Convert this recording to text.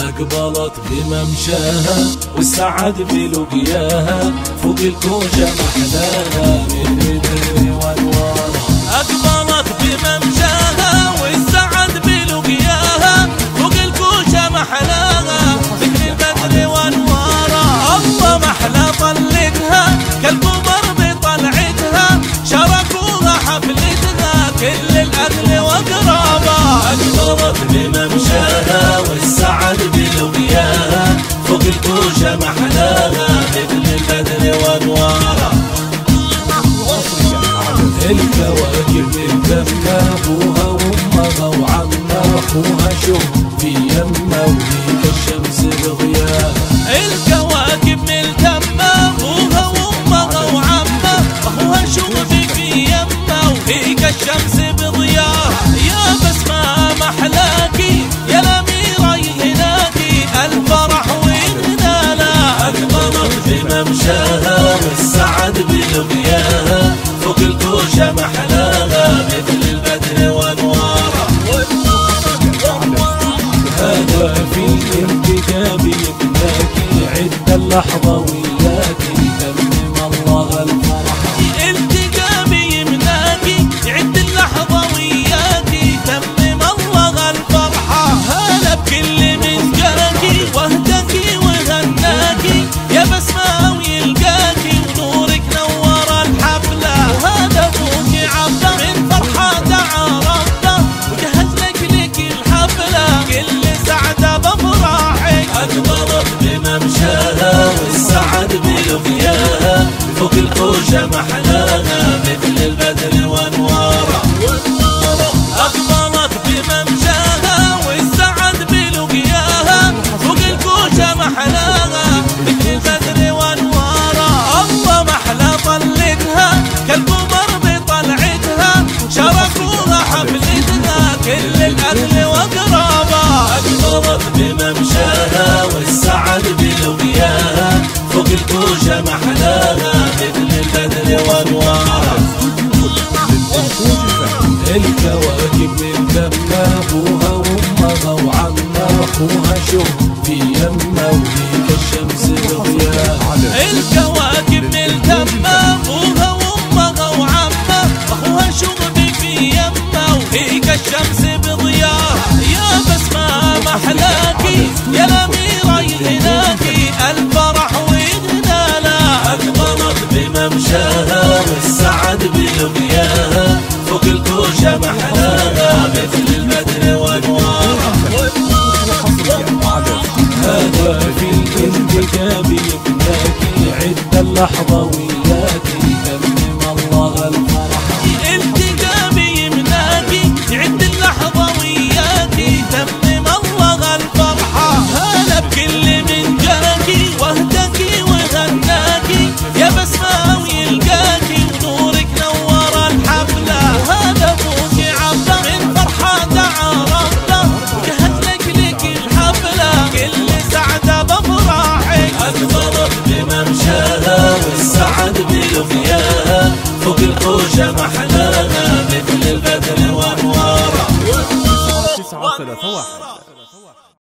أقبلت بممشاها والسعد بلقياها، فوق الكوشة محلاها من بدر وانوارها. أقبلت بممشاها والسعد بلقياها، فوق الكوشة محلاها ذكر البدر وانوارها. الله محلى طلتها كالقمر بطلعتها، شاركوها حفلتها كل الأهل وأقرابها. أقبلت بممشاها والسعد بلقياها، فوق الكوشة محلاها مثل البدر وانوارها. الكواكب الدمة أبوها وأمها وعمها، أخوها شوف في يمها وهيك الشمس بضياها. الكواكب ملتمة أبوها وأمها وعمها، أخوها شوف في يمها وهيك الشمس بضياها. يا بسمة محلاكي يا الأميرة هناكي، الفرح والغنالة. أقبلت بممشاها والسعد بلقياها، فوق الكوشة محلاها مثل البدر وانوارها. هذا في الانتجاب يبناكي، عد اللحظة وياكي تمم الله الفرحة. الانتجاب يمناكي عد اللحظة وياكي تمم الله الفرحة. هلا بكل من جاكي واهداكي وهناكي، يا بسمة ويلقاكي ونورك نور الحفلة. وهذا ابوك عبده من فرحة دعا ربه، وجهز لك الحفلة كل سعدة بفرحك. أقبلت بممشاها والسعد بلقياها، فوق الكوشة محلاها مثل البدر وانوارها. أقبلت بممشاها والسعد بلقياها، فوق الكوشة محلاها مثل البدر وانوارها. الله محلى طلتها كالقمر بطلعتها، شاركوها حفلتها كل الأهل وأقرابها. أقبلت بممشاها والسعد بلقياها، فوق الكوشة محلاها مثل البدر وانوارها. الكواكب من دمها أبوها وأمها وعمها، أخوها شوف في يمها وهيك الشمس بضياها. الكواكب ملتمة أبوها وأمها وعمها، أخوها شوف في يمها وهيك الشمس بضياها. يا بسمة محلاكي يا الأميرة هناكي، الفرح والغنالة. أقبلت بممشاها والسعد بلقياها، فوق الكوشة محلاها مثل البدر وانوارها. هذا في الانتجاب يبناكي، عد اللحظة وياكي تمم الله الفرحة. الانتجاب يمناكي عد اللحظة وياكي تمم الله الفرحة. هلا بكل من جاكي واهداكي وغناكي، يا بسمة ويلقاكي ونورك نور الحفلة. وهذا ابوك عبده من فرحة دعا ربه، وجهز لك الحفلة كل سعدة بفرحك. أقبلت بممشاها والسعد بلقياها، فوق الكوشة محلاها مثل البدر وانوارها. 931